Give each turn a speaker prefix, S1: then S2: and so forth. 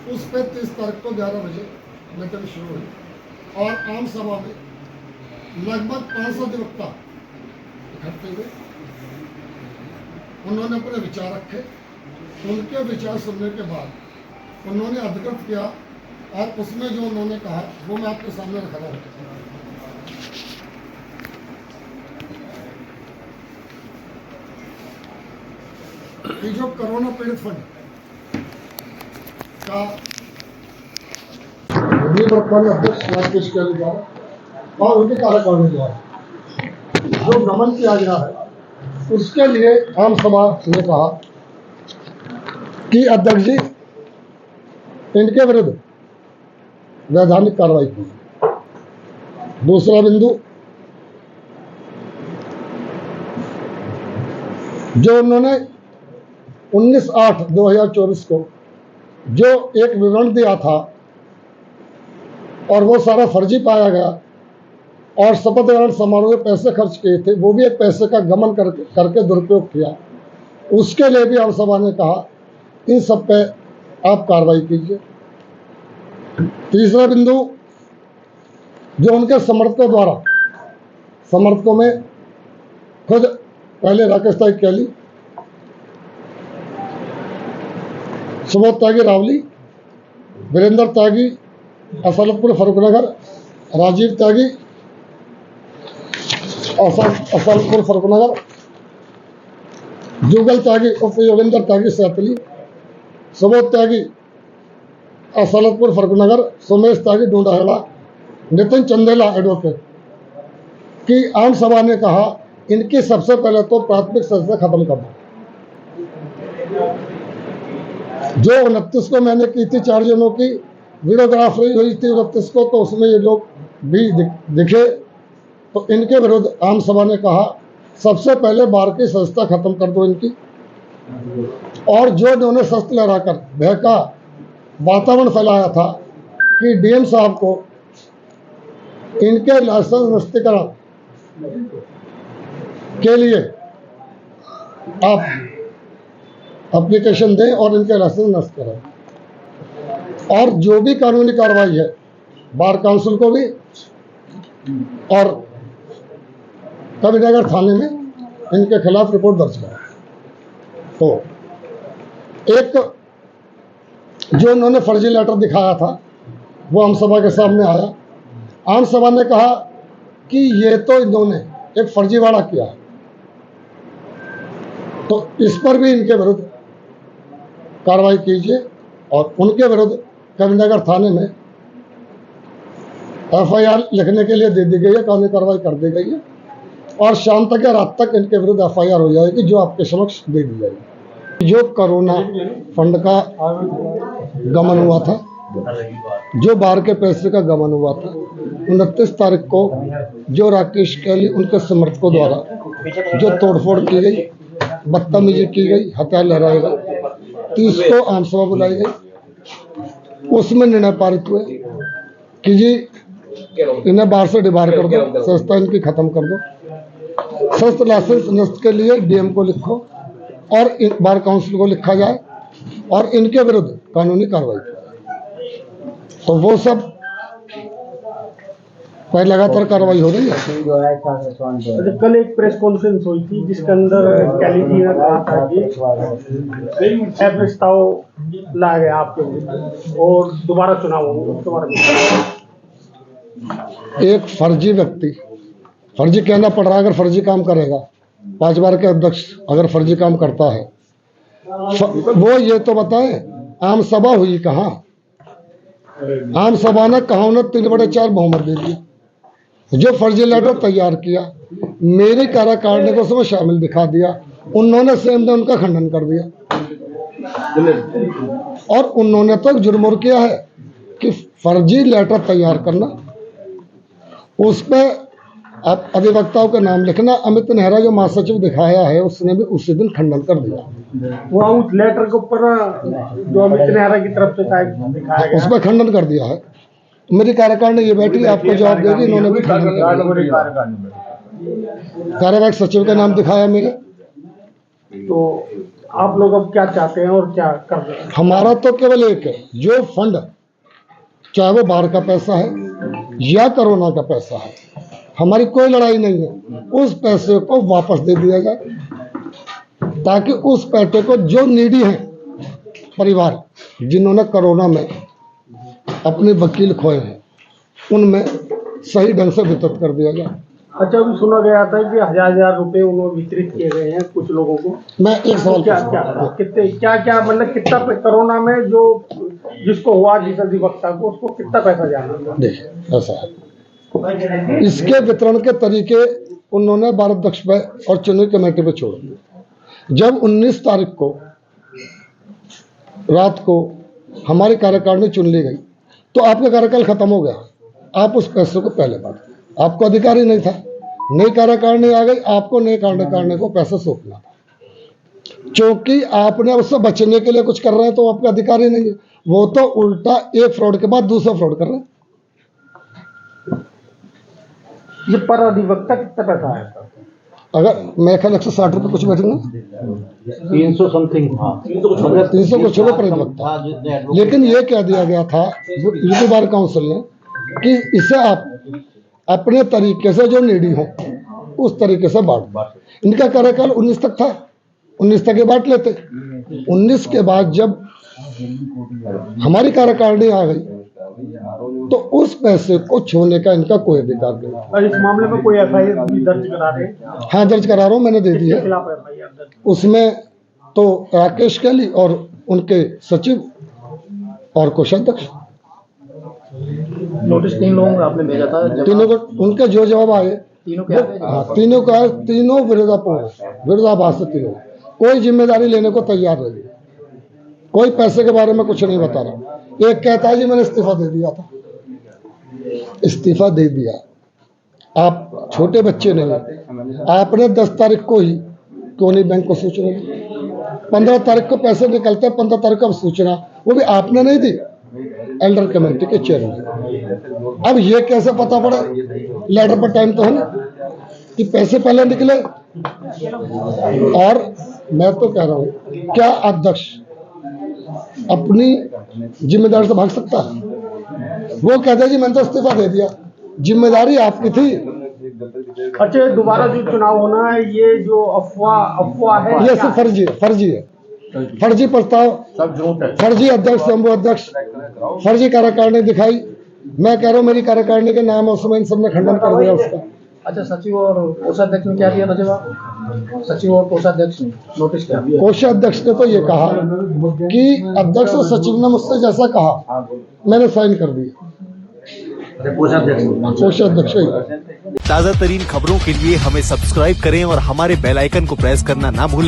S1: उस पर 30 तारीख को 11 बजे मीटिंग शुरू हुई और आम सभा में लगभग 500 अधिवक्ता इकट्ठे हुए। उन्होंने अपने विचार रखे। उनके विचार सुनने के बाद उन्होंने अधिकृत किया और उसमें जो उन्होंने कहा वो मैं आपके सामने रख रहा हूँ। ये जो कोरोना पीड़ित फंड का वर्तमान अध्यक्ष राकेश कैली द्वारा और उनके कार्यकारिणी द्वारा जो गमन किया गया है, उसके लिए आम सभा ने कहा कि अध्यक्ष जी इनके विरुद्ध वैधानिक कार्रवाई की। दूसरा बिंदु, जो उन्होंने 19/8/2024 को जो एक विवरण दिया था और वो सारा फर्जी पाया गया और शपथ ग्रहण समारोह में पैसे खर्च किए थे, वो भी एक पैसे का गमन करके दुरुपयोग किया, उसके लिए भी आम सभा ने कहा इन सब पे आप कार्रवाई कीजिए। तीसरा बिंदु, जो उनके समर्थकों में खुद पहले राकेश कैली, सुबोध त्यागी रावली, वीरेंद्र त्यागी असलपुर फरुखनगर, राजीव त्यागी असलपुर फरुखनगर, जुगल त्यागी उप योगेंद्र त्यागी सैतली, सुबोध त्यागी असलपुर फरुखनगर, सुमेश त्यागी ढूंढाहेड़ा, नितिन चंदेला एडवोकेट की आम सभा ने कहा इनकी सबसे पहले तो प्राथमिक सजा खत्म कर दो। जो 29 को मैंने की थी 4 जनों की वीडियोग्राफी हुई थी 29 को, तो उसमें ये लोग भी दिखे, तो इनके विरुद्ध आम सभा ने कहा सबसे पहले बार की सजता खत्म कर दो इनकी। और जो इन्होंने शस्त्र लहराकर भय का वातावरण फैलाया था कि डीएम साहब को इनके लाइसेंस निरस्तीकरण के लिए आप एप्लीकेशन दें और इनके लाइसेंस नष्ट करें। और जो भी कानूनी कार्रवाई है बार काउंसिल को भी और कबीरनगर थाने में इनके खिलाफ रिपोर्ट दर्ज करें। तो एक जो इन्होंने फर्जी लेटर दिखाया था वो आम सभा के सामने आया। आम सभा ने कहा कि ये तो इन्होंने एक फर्जीवाड़ा किया, तो इस पर भी इनके विरुद्ध कार्रवाई कीजिए। और उनके विरुद्ध कबीरनगर थाने में एफआईआर लिखने के लिए दे दी गई है, कानूनी कार्रवाई कर दी गई है और शाम तक या रात तक इनके विरुद्ध एफआईआर हो जाएगी जो आपके समक्ष दे दी जाएगी। जो कोरोना फंड का गमन हुआ था, जो बार के पैसे का गमन हुआ था, 29 तारीख को जो राकेश कैली उनके समर्थकों द्वारा जो तोड़फोड़ की गई, बदतमीजी की गई, हथियार लहराए गए, 30 को आम सभा बुलाई गई। उसमें निर्णय पारित हुए कि जी इन्हें बाहर से डिबार कर दो, संस्था इनकी खत्म कर दो, शस्त्र लाइसेंस नष्ट के लिए डीएम को लिखो और बार काउंसिल को लिखा जाए और इनके विरुद्ध कानूनी कार्रवाई। तो वो सब पर लगातार कार्रवाई हो रही है।
S2: कल एक प्रेस कॉन्फ्रेंस हुई थी जिसके अंदर कैली जी ने कहा था कि प्रस्ताव लाया गया आपके विरुद्ध और दोबारा चुनाव होंगे, उसके बारे में।
S1: एक फर्जी व्यक्ति, फर्जी कहना पड़ रहा है, अगर फर्जी काम करेगा, 5 बार के अध्यक्ष अगर फर्जी काम करता है, वो ये तो बताए आम सभा हुई कहाँ? आम सभा ने कहा उन्हें 3/4 बहुमत दे दिया। जो फर्जी लेटर तैयार किया, मेरी कार्यकारिणी को उसमें शामिल दिखा दिया, उन्होंने सेम ने उनका खंडन कर दिया। और उन्होंने तो जुर्म किया है कि फर्जी लेटर तैयार करना, उस पर आप अधिवक्ताओं का नाम लिखना। अमित नेहरा जो महासचिव दिखाया है उसने भी उसी दिन खंडन कर दिया।
S2: वो उस लेटर के ऊपर जो अमित नेहरा की तरफ से दिखाया गया,
S1: उस पर खंडन कर दिया है। मेरी कार्यकारिणी ये बैठी आपको जवाब देगी, इन्होंने भी खंडन कर दिया। कार्यवाहक सचिव का नाम दिखाया मेरे।
S2: तो आप लोग अब क्या चाहते हैं और क्या कर रहे हैं?
S1: हमारा तो केवल एक है, जो फंड चाहे वो बाढ़ का पैसा है या कोरोना का पैसा है, हमारी कोई लड़ाई नहीं है, उस पैसे को वापस दे दिया जाए, ताकि उस पैसे को जो नीडी है परिवार जिन्होंने कोरोना में अपने वकील खोए हैं, उनमें सही ढंग से वितरित कर दिया जाए।
S2: अच्छा, अभी सुना गया था कि 1000 रुपए उन्होंने वितरित किए गए हैं कुछ लोगों को।
S1: मैं एक सवाल
S2: क्या क्या कितने क्या मतलब कितना कोरोना में जो जिसको हुआ जिस अधिवक्ता को उसको कितना पैसा जाना था?
S1: देखिए ऐसा है, इसके वितरण के तरीके उन्होंने भारत अध्यक्ष पे और चुनाव कमेटी पे छोड़ दिए। जब 19 तारीख को रात को हमारी कार्यकारिणी चुन ली गई तो आपका कार्यकाल खत्म हो गया, आप उस पैसे को पहले बांट, आपको अधिकार ही नहीं था। नई कार्यकारिणी आ गई, आपको नई कार्यकारिणी को पैसा सौंपना था। क्योंकि आपने उससे बचने के लिए कुछ कर रहे हैं तो आपका अधिकार ही नहीं है, वो तो उल्टा एक फ्रॉड के बाद दूसरा फ्रॉड कर रहे हैं।
S2: ये पर अधिवक्ता कितना पैसा आया था?
S1: अगर मेरे ख्याल 160 रुपये कुछ बैठे ना,
S3: 300 समथिंग,
S1: 300 कुछ रुपये पर अधिवक्ता। लेकिन ये कह दिया गया था यूपी बार काउंसिल ने कि इसे आप अपने तरीके से जो नीडी हो उस तरीके से बांट। इनका कार्यकाल 19 तक था, 19 तक ये बांट लेते। 19 के बाद जब हमारी कार्यकारिणी आ गई तो उस पैसे को छूने का इनका कोई अधिकार नहीं।
S2: और इस मामले में कोई एफआईआर भी दर्ज करा रहे हैं?
S1: हाँ, दर्ज करा रहा हूँ, मैंने दे दी है।
S2: खिलाफ एफआईआर दर्ज?
S1: उसमें तो राकेश कैली और उनके सचिव और कोषाध्यक्ष,
S3: नोटिस 3 लोगों को आपने भेजा था,
S1: तीनों को उनके जो जवाब आए
S3: तीनों के आगे
S1: हाँ, तीनों का तीनों विरोधाभास से तीनों कोई जिम्मेदारी लेने को तैयार नहीं, कोई पैसे के बारे में कुछ नहीं बता रहा। एक कहता है जी मैंने इस्तीफा दे दिया था, इस्तीफा दे दिया। आप छोटे बच्चे नहीं, आपने 10 तारीख को ही क्यों नहीं बैंक को सूचना दी? 15 तारीख को पैसे निकलते हैं, 15 तारीख को सूचना वो भी आपने नहीं दी, एल्डर कमेटी के चेयरमैन। अब ये कैसे पता पड़ा? लेटर पर टाइम तो है ना कि पैसे पहले निकले। और मैं तो कह रहा हूँ, क्या अध्यक्ष अपनी जिम्मेदारी से भाग सकता है? वो कहते हैं जी मैंने तो इस्तीफा दे दिया, जिम्मेदारी आपकी थी।
S2: अच्छा, दोबारा जो चुनाव होना है ये जो अफवाह है,
S1: ये सिर्फ फर्जी है, फर्जी प्रस्ताव,
S3: सब झूठ है।
S1: फर्जी अध्यक्ष, शंभू अध्यक्ष, फर्जी कार्यकारिणी दिखाई। मैं कह रहा हूँ मेरी कार्यकारिणी के नाम है, उसमें इन सबने खंडन कर दिया उसका।
S3: अच्छा, सचिव और कोषाध्यक्ष ने क्या दिया था जवाब? सचिव और कोषाध्यक्ष ने नोटिस क्या दिया?
S1: कोषाध्यक्ष ने तो ये कहा कि अध्यक्ष और सचिव ने मुझसे जैसा कहा मैंने साइन कर दिया। कोषाध्यक्ष ही।
S4: ताज़ा तरीन खबरों के लिए हमें सब्सक्राइब करें और हमारे बेल आइकन को प्रेस करना ना भूलें।